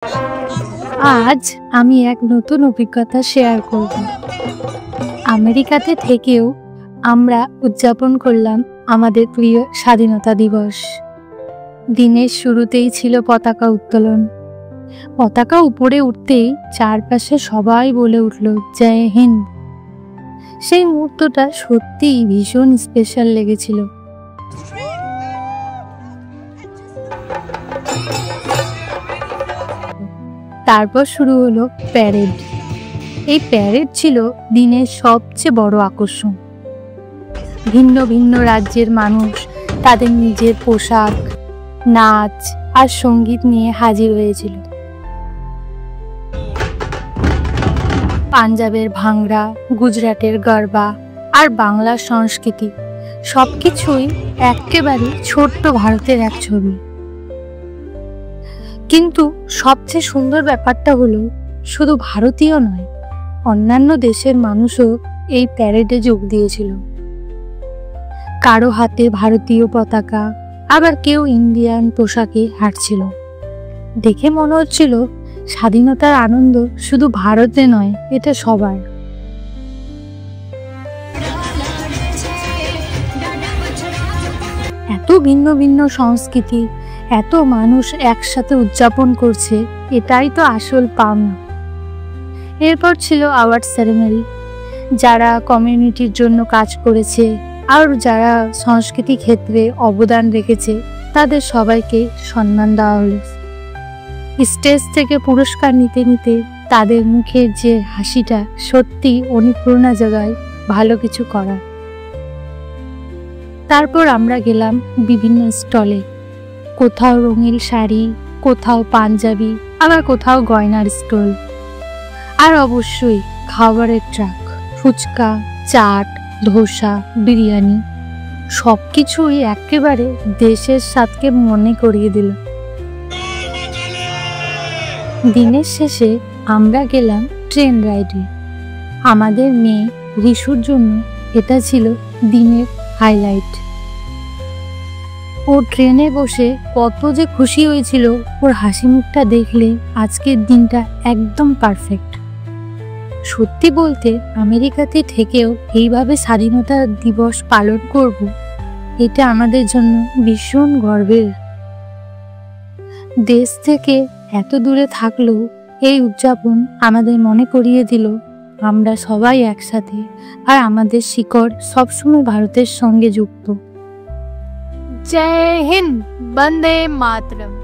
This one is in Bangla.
আজ আমি এক নতুন অভিজ্ঞতা শেয়ার করব। আমেরিকাতে থেকেও আমরা উদযাপন করলাম আমাদের প্রিয় স্বাধীনতা দিবস। দিনের শুরুতেই ছিল পতাকা উত্তোলন। পতাকা উপরে উঠতেই চারপাশে সবাই বলে উঠল জয় হিন্দ। সেই মুহূর্তটা সত্যিই ভীষণ স্পেশাল লেগেছিল। তারপর শুরু হলো প্যারেড। এই প্যারেড ছিল দিনের সবচেয়ে বড় আকর্ষণ। ভিন্ন ভিন্ন রাজ্যের মানুষ তাদের নিজের পোশাক, নাচ আর সঙ্গীত নিয়ে হাজির হয়েছিল। পাঞ্জাবের ভাংড়া, গুজরাটের গরবা আর বাংলার সংস্কৃতি সবকিছুই একেবারে ছোট্ট ভারতের এক ছবি। কিন্তু সবচেয়ে সুন্দর ব্যাপারটা হলো শুধু ভারতীয় নয়, অন্যান্য দেশের মানুষও এই প্যারেডে যোগ দিয়েছিল। কারো হাতে ভারতীয় পতাকা, আবার কেউ ইন্ডিয়ান পোশাকে হাঁটছিল। দেখে মনে হচ্ছিল স্বাধীনতার আনন্দ শুধু ভারতে নয়, এটা সবার। এত ভিন্ন ভিন্ন সংস্কৃতি, এত মানুষ একসাথে উদযাপন করছে, এটাই তো আসল পাওনা। এরপর ছিল অ্যাওয়ার্ড সেরেমনি। যারা কমিউনিটির জন্য কাজ করেছে আর যারা সংস্কৃতি ক্ষেত্রে অবদান রেখেছে তাদের সবাইকে সম্মান দেওয়া হলো। স্টেজ থেকে পুরস্কার নিতে নিতে তাদের মুখের যে হাসিটা সত্যি অনুপ্রেরণা জাগায় ভালো কিছু করার। তারপর আমরা গেলাম বিভিন্ন স্টলে। কোথাও রঙিন শাড়ি, কোথাও পাঞ্জাবি, আবার কোথাও গয়নার স্টল। আর অবশ্যই খাবারের ট্রাক, ফুচকা, চাট, ধোসা, বিরিয়ানি সবকিছুই একেবারে দেশের স্বাদকে মনে করিয়ে দিল। দিনের শেষে আমরা গেলাম ট্রেন রাইডে। আমাদের মেয়ে রিশুর জন্য এটা ছিল দিনের হাইলাইট। ও ট্রেনে বসে কত যে খুশি হয়েছিল, ওর হাসি মুখটা দেখলে আজকের দিনটা একদম পারফেক্ট। সত্যি বলতে আমেরিকাতে থেকেও এইভাবে স্বাধীনতা দিবস পালন করব, এটা আমাদের জন্য ভীষণ গর্বের। দেশ থেকে এত দূরে থাকলেও এই উদযাপন আমাদের মনে করিয়ে দিল আমরা সবাই একসাথে, আর আমাদের শিকড় সবসময় ভারতের সঙ্গে যুক্ত। जय हिंद, वंदे मातरम।